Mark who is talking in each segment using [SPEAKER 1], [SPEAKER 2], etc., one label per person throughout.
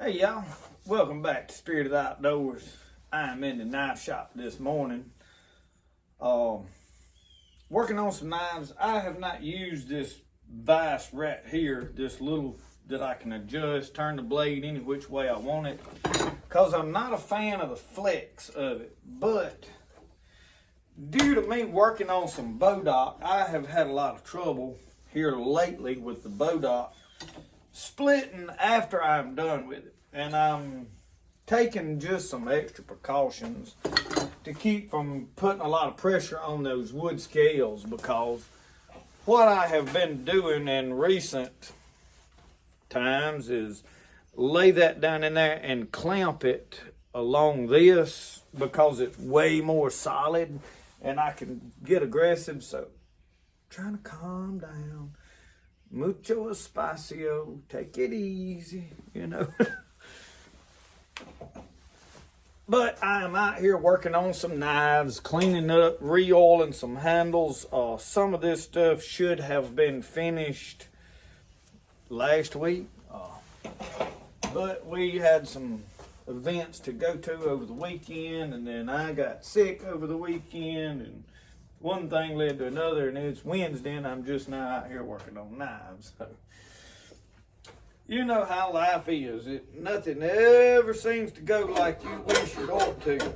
[SPEAKER 1] Hey y'all, welcome back to Spirit of the Outdoors. I am in the knife shop this morning, working on some knives. I have not used this vise right here, this little that I can adjust, turn the blade any which way I want it, because I'm not a fan of the flex of it. But due to me working on some Bodock, I have had a lot of trouble here lately with the Bodock splitting after I'm done with it, and I'm taking just some extra precautions to keep from putting a lot of pressure on those wood scales, because what I have been doing in recent times is lay that down in there and clamp it along this, because it's way more solid and I can get aggressive. So trying to calm down. Mucho espacio, take it easy, you know. But I am out here working on some knives, cleaning up, re-oiling some handles. Some of this stuff should have been finished last week, but we had some events to go to over the weekend, and then I got sick over the weekend, and one thing led to another, and it's Wednesday, and I'm just now out here working on knives. So, you know how life is. Nothing ever seems to go like you wish it ought to.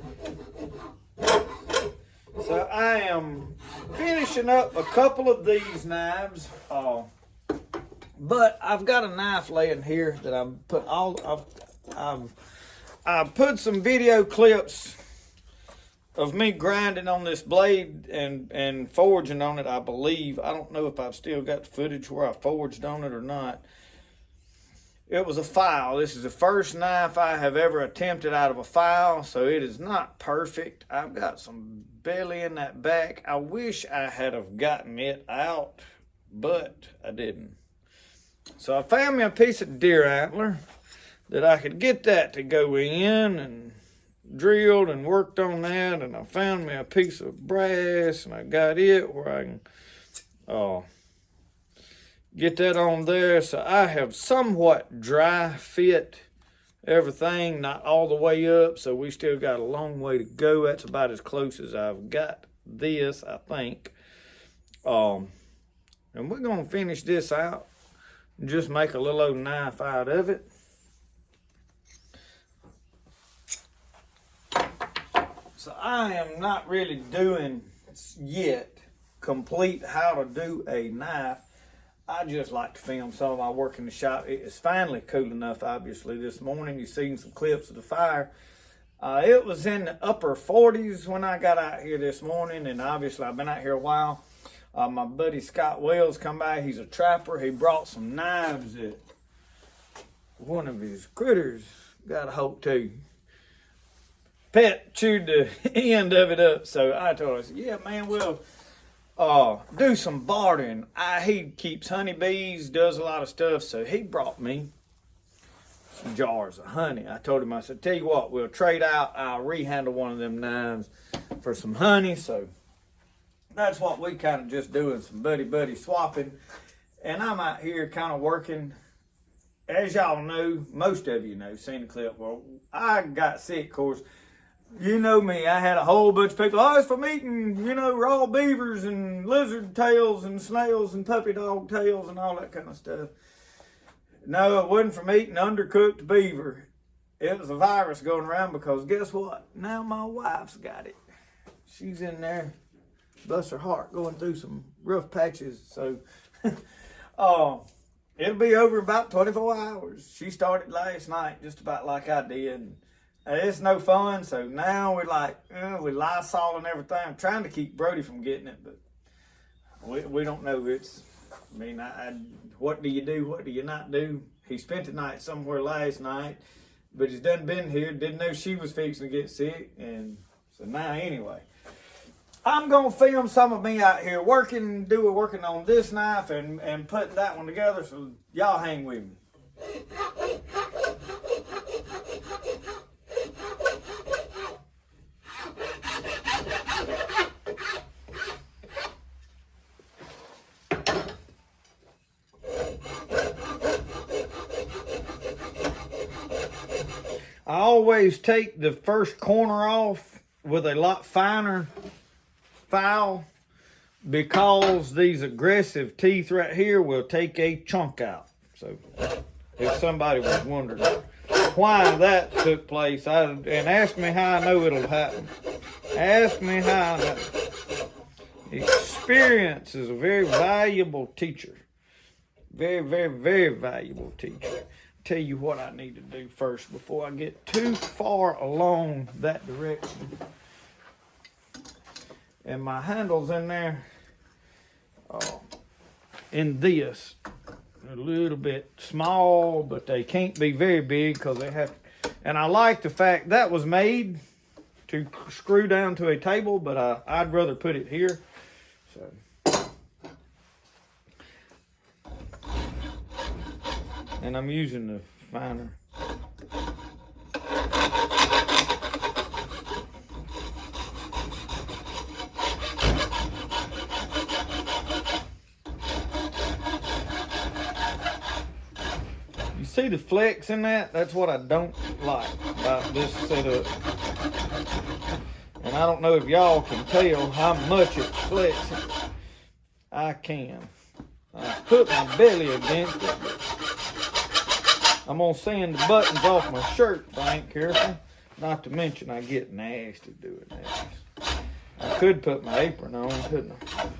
[SPEAKER 1] So I am finishing up a couple of these knives, but I've got a knife laying here that I'm putting I've put some video clips of me grinding on this blade and forging on it, I believe. I don't know if I've still got the footage where I forged on it or not. It was a file. This is the first knife I have ever attempted out of a file, so it is not perfect. I've got some belly in that back. I wish I had have gotten it out, but I didn't. So I found me a piece of deer antler that I could get that to go in, and drilled and worked on that, and I found me a piece of brass, and I got it where I can get that on there. So I have somewhat dry fit everything, not all the way up, so we still got a long way to go. That's about as close as I've got this, I think. And we're gonna finish this out and just make a little old knife out of it. So I am not really doing yet complete how to do a knife. I just like to film some of my work in the shop. It is finally cool enough, obviously. This morning you've seen some clips of the fire. It was in the upper 40s when I got out here this morning, and obviously I've been out here a while. My buddy Scott Wells come by. He's a trapper. He brought some knives that one of his critters got a hold to. Pet chewed the end of it up, so I told him, I said, yeah, man, we'll do some bartering. He keeps honeybees, does a lot of stuff, so he brought me some jars of honey. I told him, I said, tell you what, we'll trade out. I'll rehandle one of them knives for some honey. So that's what we kind of just doing, some buddy swapping. And I'm out here kind of working. As y'all know, most of you know, seen the clip, well, I got sick, of course. You know me, I had a whole bunch of people, it's from eating, raw beavers and lizard tails and snails and puppy dog tails and all that kind of stuff. No, it wasn't from eating undercooked beaver. It was a virus going around, because guess what? Now my wife's got it. She's in there, bless her heart, going through some rough patches. So, it'll be over in about 24 hours. She started last night, just about like I did. It's no fun, so now we're like, we Lysol and everything. I'm trying to keep Brody from getting it, but we don't know. What do you do? What do you not do? He spent the night somewhere last night, but he's done been here, didn't know she was fixing to get sick, and so now anyway. I'm gonna film some of me out here working on this knife and putting that one together, so y'all hang with me. I always take the first corner off with a lot finer file because these aggressive teeth right here will take a chunk out. So if somebody was wondering why that took place, and ask me how I know it'll happen. Ask me how I know. Experience is a very valuable teacher. Very, very, very valuable teacher. Tell you what I need to do first before I get too far along that direction. And my handles in there, in this, a little bit small, but they can't be very big because they have. And I like the fact that was made to screw down to a table, but I'd rather put it here. So, and I'm using the finer. See the flex in that? That's what I don't like about this setup. And I don't know if y'all can tell how much it's flexing. I can. I put my belly against it. I'm gonna sand the buttons off my shirt if I ain't careful. Not to mention I get nasty doing that. I could put my apron on, couldn't I?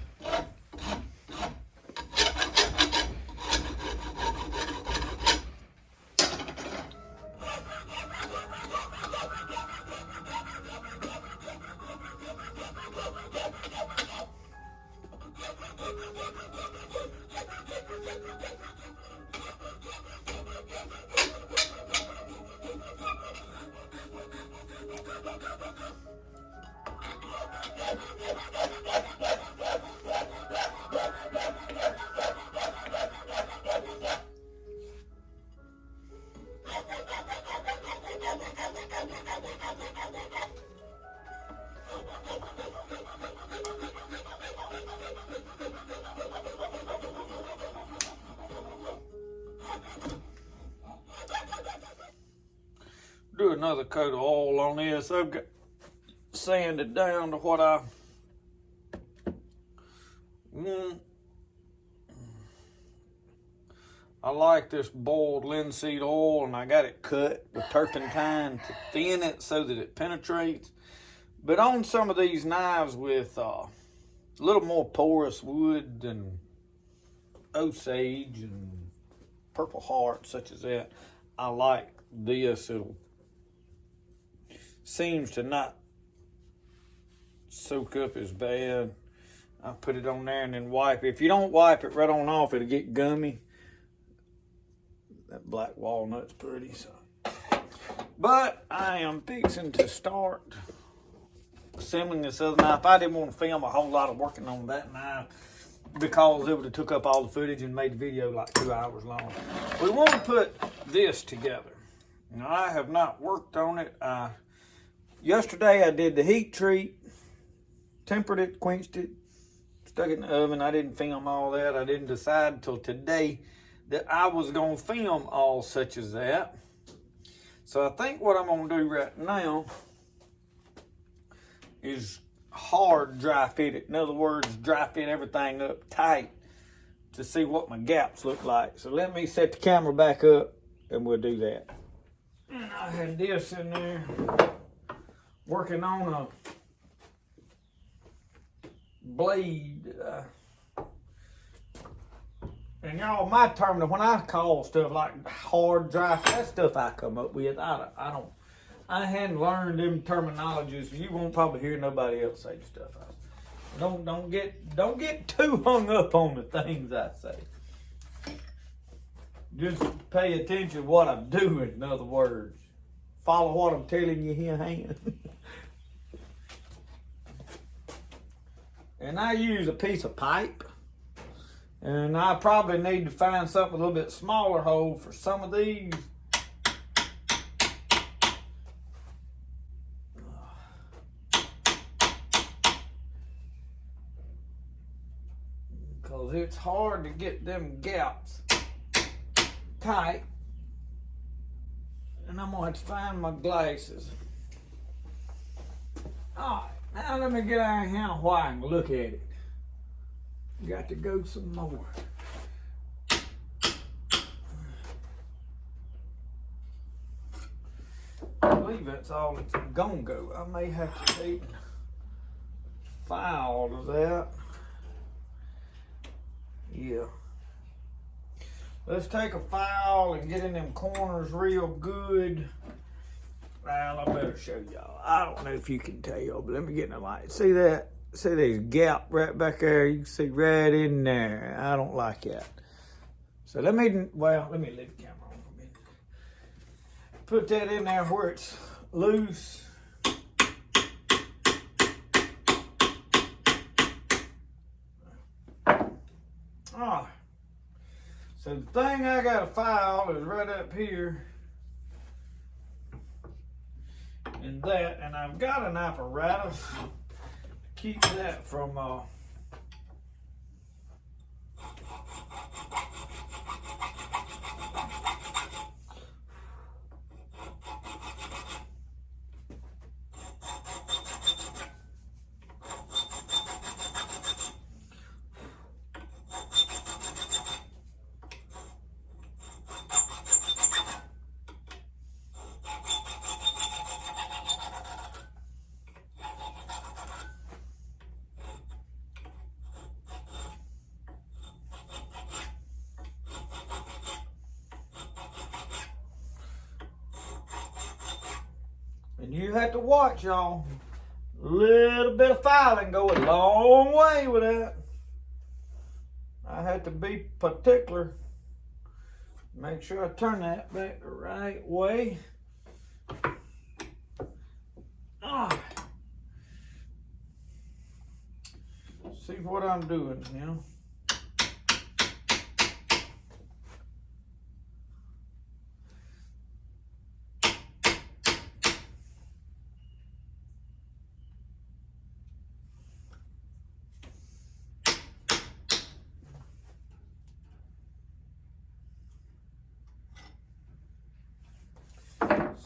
[SPEAKER 1] Do another coat of oil on this. I've got sanded down to what I want. I like this boiled linseed oil, and I got it cut with turpentine to thin it so that it penetrates. But on some of these knives with a little more porous wood than Osage and Purple Heart, such as that, I like this. It'll seems to not soak up as bad. I put it on there and then wipe it. If you don't wipe it right on off, it'll get gummy. That black walnut's pretty, so. But I am fixing to start assembling this other knife. I didn't want to film a whole lot of working on that knife because it would have took up all the footage and made the video like 2 hours long. We want to put this together. Now, I have not worked on it. Yesterday I did the heat treat, tempered it, quenched it, stuck it in the oven. I didn't film all that. I didn't decide until today that I was going to film all such as that. So I think what I'm going to do right now is hard dry fit it. In other words, dry fit everything up tight to see what my gaps look like. So let me set the camera back up and we'll do that. And I had this in there working on a blade. And y'all, my term, when I call stuff like hard dry, that stuff I come up with, I hadn't learned them terminologies. You won't probably hear nobody else say stuff. Don't get too hung up on the things I say. Just pay attention to what I'm doing, in other words. Follow what I'm telling you here, hand. And I use a piece of pipe. And I probably need to find something a little bit smaller hole for some of these. Because it's hard to get them gaps tight. And I'm gonna have to find my glasses. All right, now let me get out of here while I can look at it. Got to go some more. I believe that's all it's gonna go. I may have to take file to that. Yeah. Let's take a file and get in them corners real good. Well, I better show y'all. I don't know if you can tell, but let me get in the light. See that? See there's a gap right back there? You can see right in there. I don't like that. So let me leave the camera on for a minute. Put that in there where it's loose. All right. So the thing I got to file is right up here. And that, and I've got an apparatus to keep that from and you have to watch, y'all. A little bit of filing go a long way with that. I had to be particular. Make sure I turn that back the right way. See what I'm doing, you know.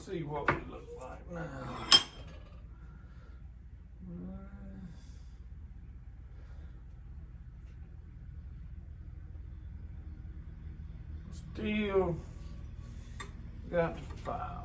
[SPEAKER 1] See what we look like now. Still got the file.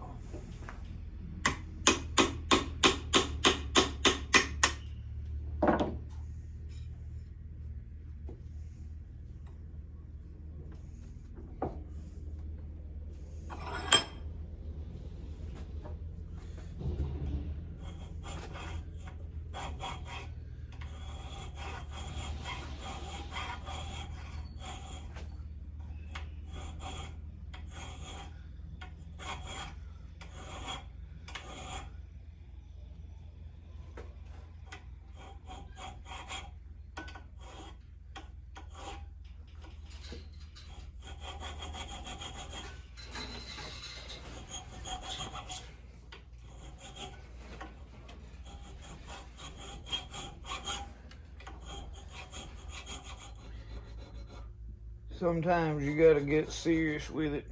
[SPEAKER 1] Sometimes you gotta get serious with it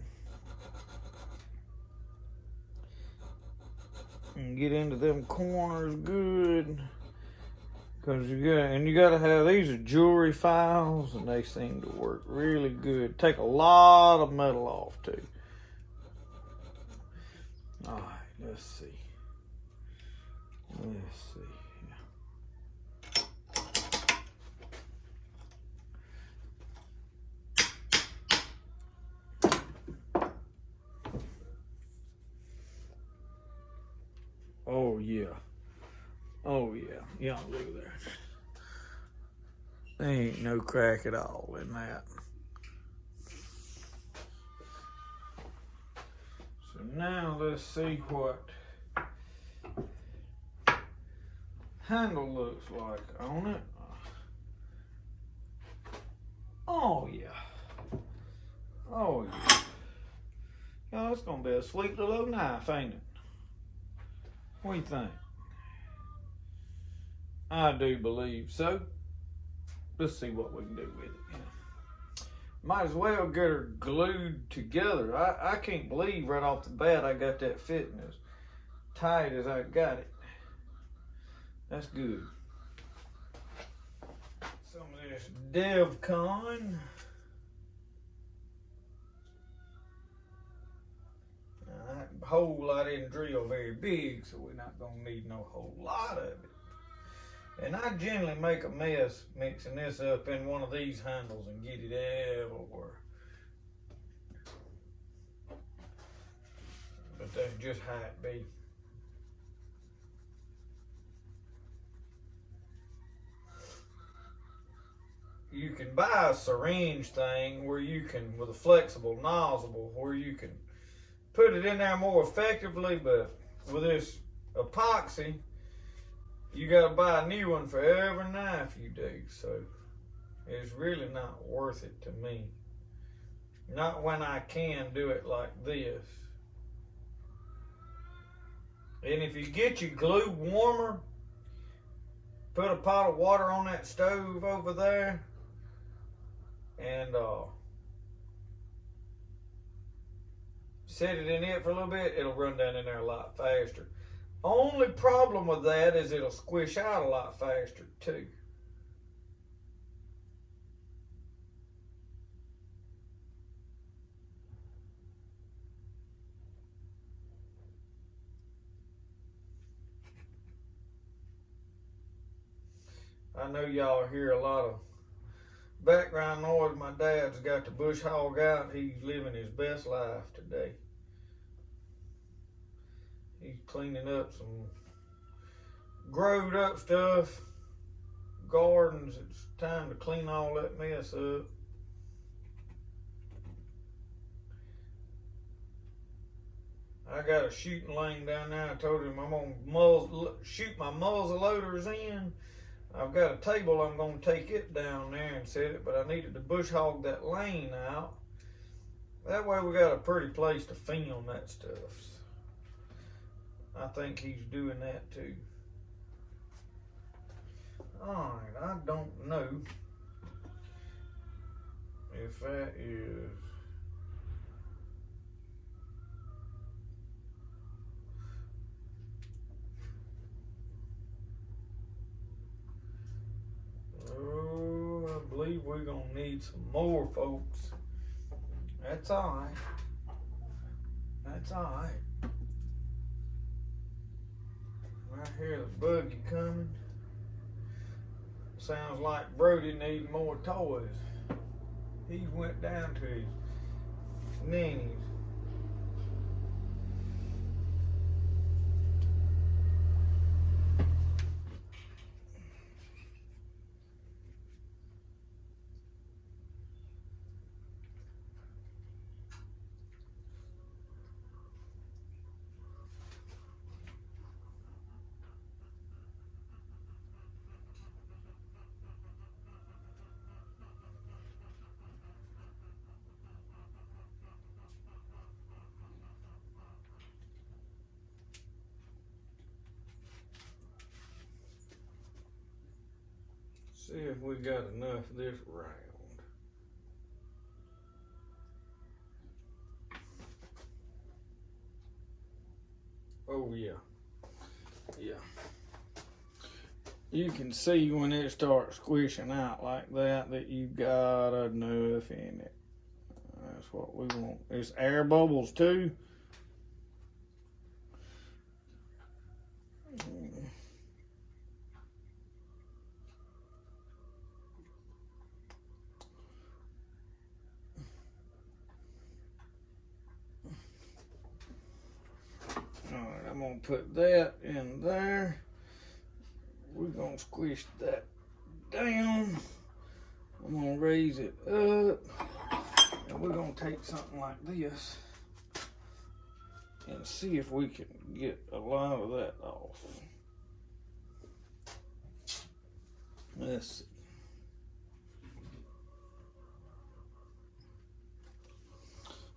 [SPEAKER 1] and get into them corners good, because you gotta have, these are jewelry files and they seem to work really good. Take a lot of metal off too. All right, let's see. Oh yeah. Oh yeah. Yeah, look at that. There ain't no crack at all in that. So now let's see what handle looks like on it. Oh yeah. Oh yeah. Oh, it's gonna be a sweet little knife, ain't it? What do you think? I do believe so. Let's see what we can do with it. You know. Might as well get her glued together. I can't believe right off the bat I got that fitting as tight as I got it. That's good. Some of this DevCon. That hole I didn't drill very big, so we're not gonna need no whole lot of it. And I generally make a mess mixing this up in one of these handles and get it everywhere. But that's just how it be. You can buy a syringe thing where you can, with a flexible nozzle, where you can put it in there more effectively, but with this epoxy, you gotta buy a new one for every knife you do, so it's really not worth it to me. Not when I can do it like this. And if you get your glue warmer, put a pot of water on that stove over there and set it in it for a little bit, it'll run down in there a lot faster. Only problem with that is it'll squish out a lot faster too. I know y'all hear a lot of background noise. My dad's got the bush hog out. He's living his best life today. He's cleaning up some growed up stuff, gardens. It's time to clean all that mess up. I got a shooting lane down there. I told him I'm gonna shoot my muzzle loaders in. I've got a table, I'm gonna take it down there and set it, but I needed to bush hog that lane out. That way we got a pretty place to film that stuff. I think he's doing that too. All right, I don't know if that is. Oh, I believe we're gonna need some more, folks. That's all right. That's all right. I hear the buggy coming. Sounds like Brody needs more toys. He went down to his nanny's. See if we got enough of this round. Oh yeah. Yeah. You can see when it starts squishing out like that you got enough in it. That's what we want. There's air bubbles too. Alright, I'm gonna put that in there. We're gonna squish that down. I'm gonna raise it up. And we're gonna take something like this and see if we can get a lot of that off. Let's see.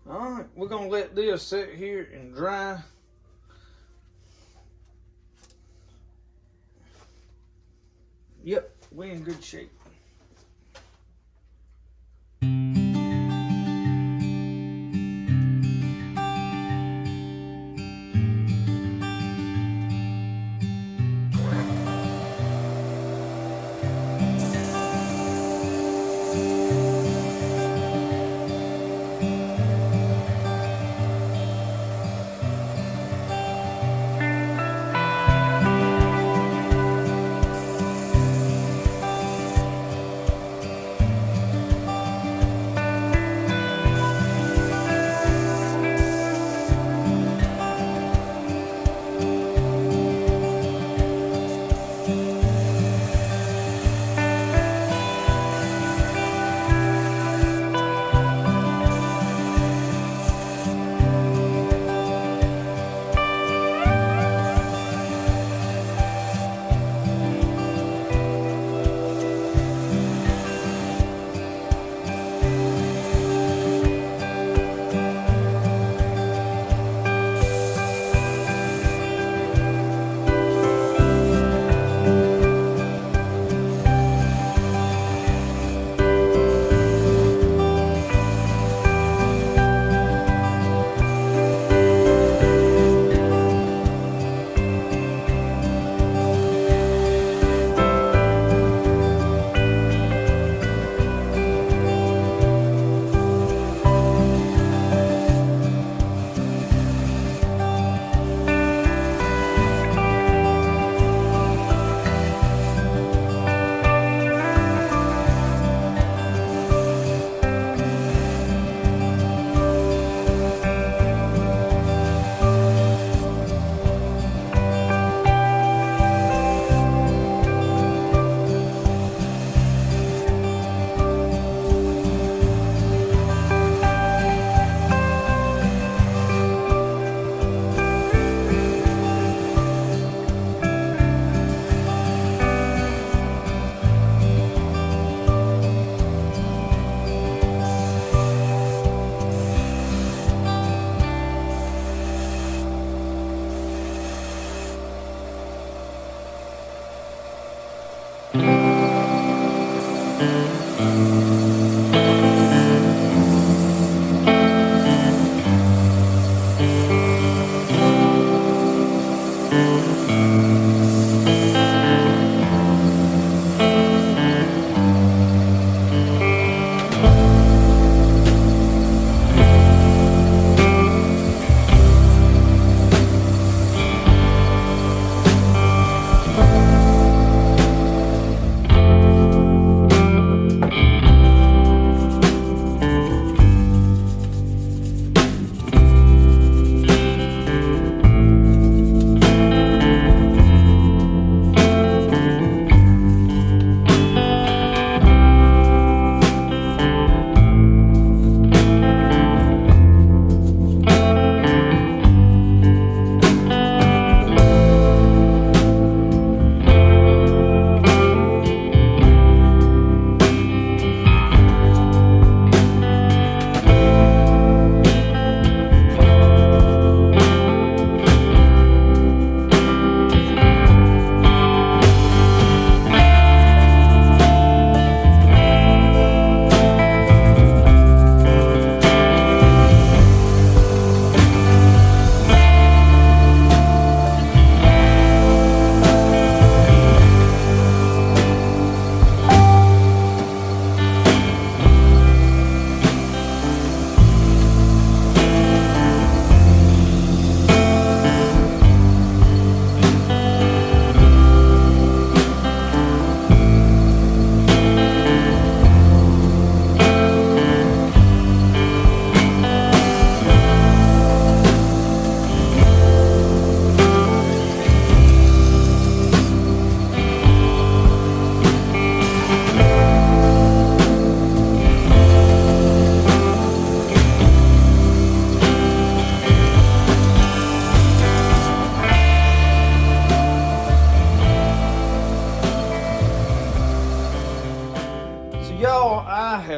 [SPEAKER 1] Alright, we're gonna let this sit here and dry. Yep, we're in good shape.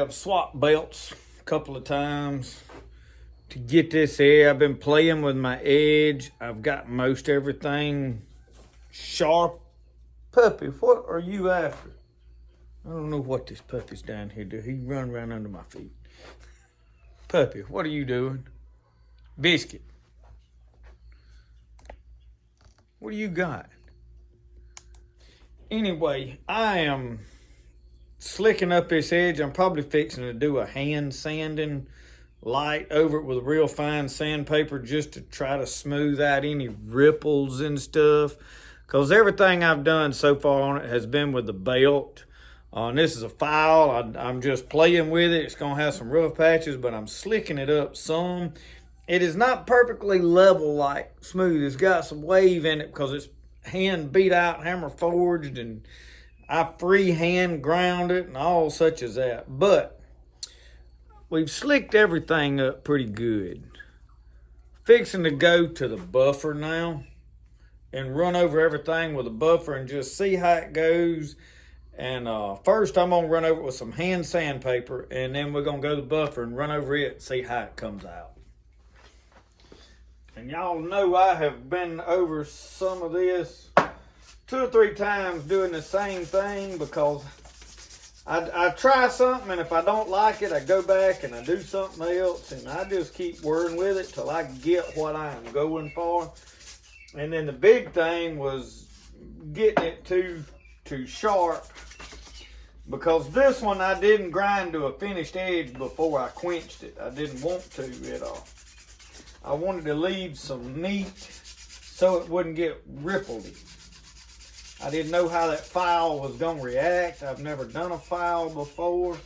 [SPEAKER 1] have swapped belts a couple of times to get this here. I've been playing with my edge. I've got most everything sharp. Puppy, what are you after? I don't know what this puppy's down here do. He run around under my feet. Puppy, what are you doing? Biscuit. What do you got? Anyway, I am slicking up this edge. I'm probably fixing to do a hand sanding light over it with a real fine sandpaper just to try to smooth out any ripples and stuff. Because everything I've done so far on it has been with the belt. And this is a file. I'm just playing with it. It's going to have some rough patches, but I'm slicking it up some. It is not perfectly level like smooth. It's got some wave in it because it's hand beat out, hammer forged, and I freehand ground it and all such as that. But we've slicked everything up pretty good. Fixing to go to the buffer now and run over everything with a buffer and just see how it goes. And first I'm gonna run over it with some hand sandpaper, and then we're gonna go to the buffer and run over it and see how it comes out. And y'all know I have been over some of this 2 or 3 times doing the same thing, because I try something, and if I don't like it, I go back and I do something else, and I just keep working with it till I get what I am going for. And then the big thing was getting it too sharp, because this one I didn't grind to a finished edge before I quenched it. I didn't want to at all. I wanted to leave some meat so it wouldn't get rippled. I didn't know how that file was going to react. I've never done a file before.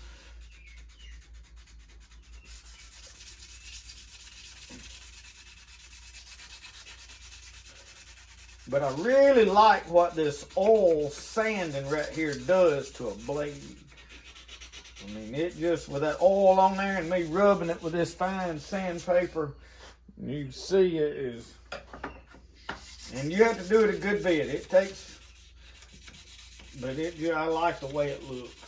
[SPEAKER 1] But I really like what this oil sanding right here does to a blade. I mean, it just, with that oil on there and me rubbing it with this fine sandpaper, you can see it is, and you have to do it a good bit. It takes, but I like the way it looks.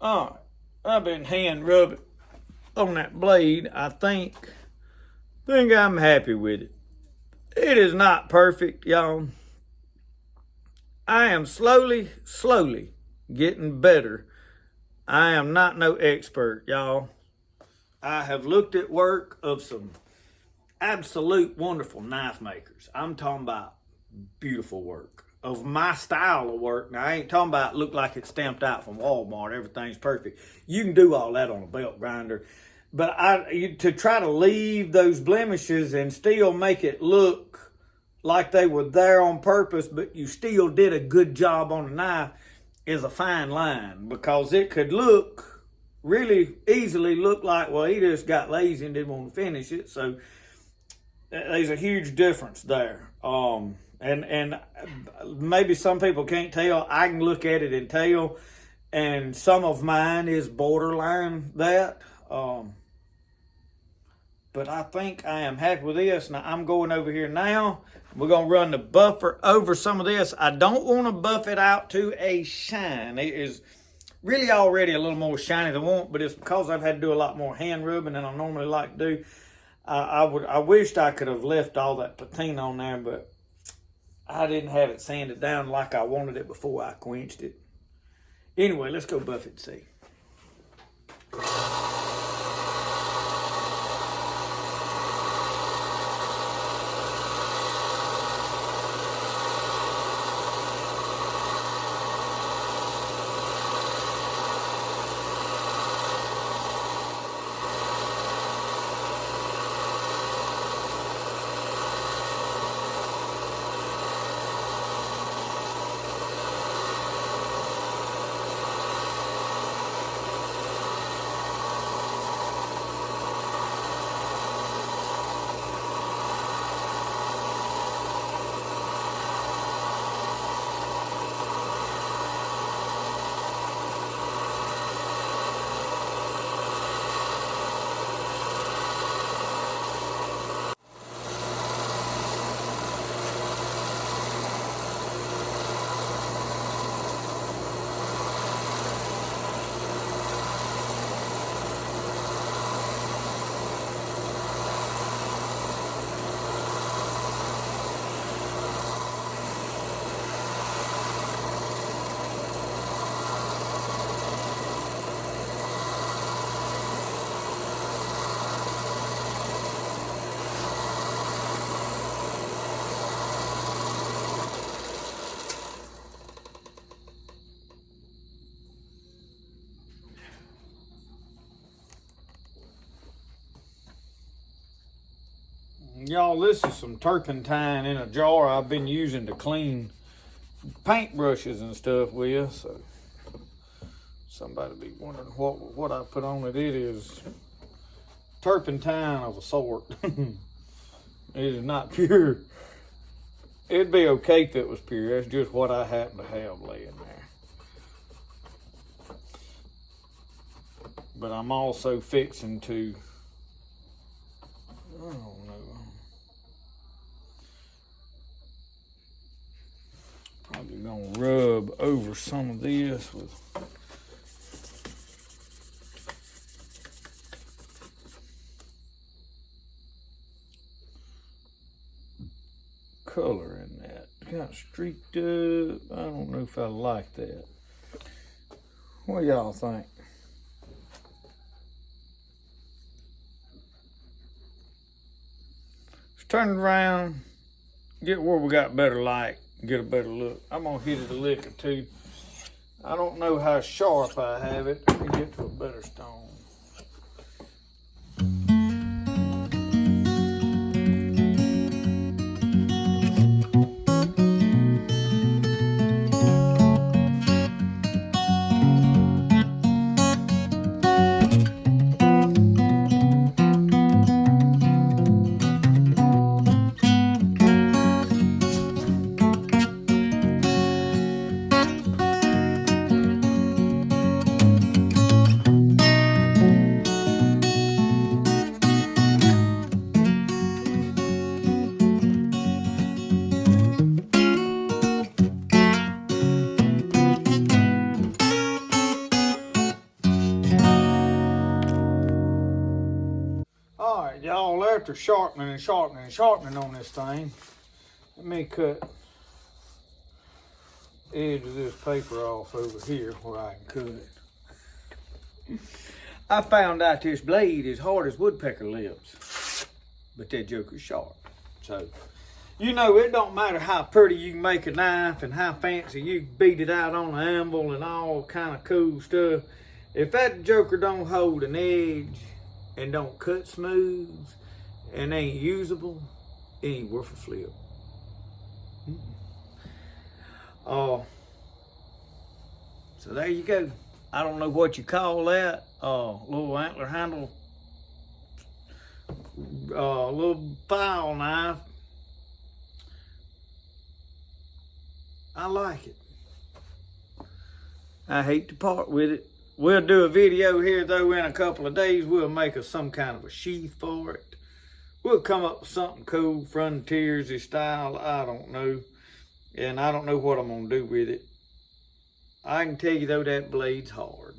[SPEAKER 1] All right, I've been hand rubbing on that blade. I think I'm happy with it. It is not perfect, y'all. I am slowly getting better. I am not no expert, y'all. I have looked at work of some absolute wonderful knife makers. I'm talking about beautiful work of my style of work. Now, I ain't talking about look like it's stamped out from Walmart. Everything's perfect. You can do all that on a belt grinder. But to try to leave those blemishes and still make it look like they were there on purpose, but you still did a good job on the knife, is a fine line. Because it could look, really easily look like, well, he just got lazy and didn't want to finish it. So there's a huge difference there. And maybe some people can't tell. I can look at it and tell. And some of mine is borderline that. But I think I am happy with this. Now, I'm going over here now. We're going to run the buffer over some of this. I don't want to buff it out to a shine. It is really already a little more shiny than I want, but it's because I've had to do a lot more hand rubbing than I normally like to do. I wished I could have left all that patina on there, but I didn't have it sanded down like I wanted it before I quenched it. Anyway, let's go buff it and see. Y'all, this is some turpentine in a jar I've been using to clean paintbrushes and stuff with. So somebody be wondering what I put on it. It is turpentine of a sort. It is not pure. It'd be okay if it was pure. That's just what I happen to have laying there. But I'm also fixing to, I don't know, probably gonna rub over some of this with color in that. Got streaked up. I don't know if I like that. What do y'all think? Let's turn it around, get where we got better light, get a better look. I'm gonna hit it a lick or two. I don't know how sharp I have it. Let me get to a better stone. Alright, y'all, after sharpening and sharpening and sharpening on this thing, let me cut the edge of this paper off over here where I can cut it. I found out this blade is hard as woodpecker lips, but that joker's sharp. So, you know, it don't matter how pretty you can make a knife and how fancy you beat it out on an anvil and all kind of cool stuff. If that joker don't hold an edge and don't cut smooth and ain't usable, it ain't worth a flip. So there you go. I don't know what you call that. Little antler handle, little file knife. I like it. I hate to part with it. We'll do a video here though in a couple of days. We'll make us some kind of a sheath for it. We'll come up with something cool, frontiersy style, I don't know. And I don't know what I'm gonna do with it. I can tell you though, that blade's hard.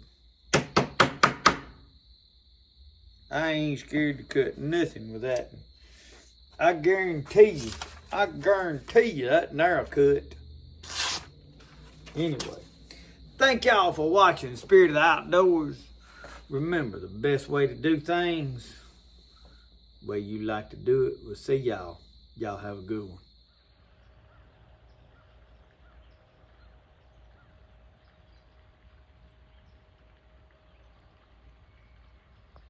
[SPEAKER 1] I ain't scared to cut nothing with that. I guarantee you that narrow cut. Anyway, thank y'all for watching Spirit of the Outdoors. Remember, the best way to do things, the way you like to do it. We'll see y'all. Y'all have a good one.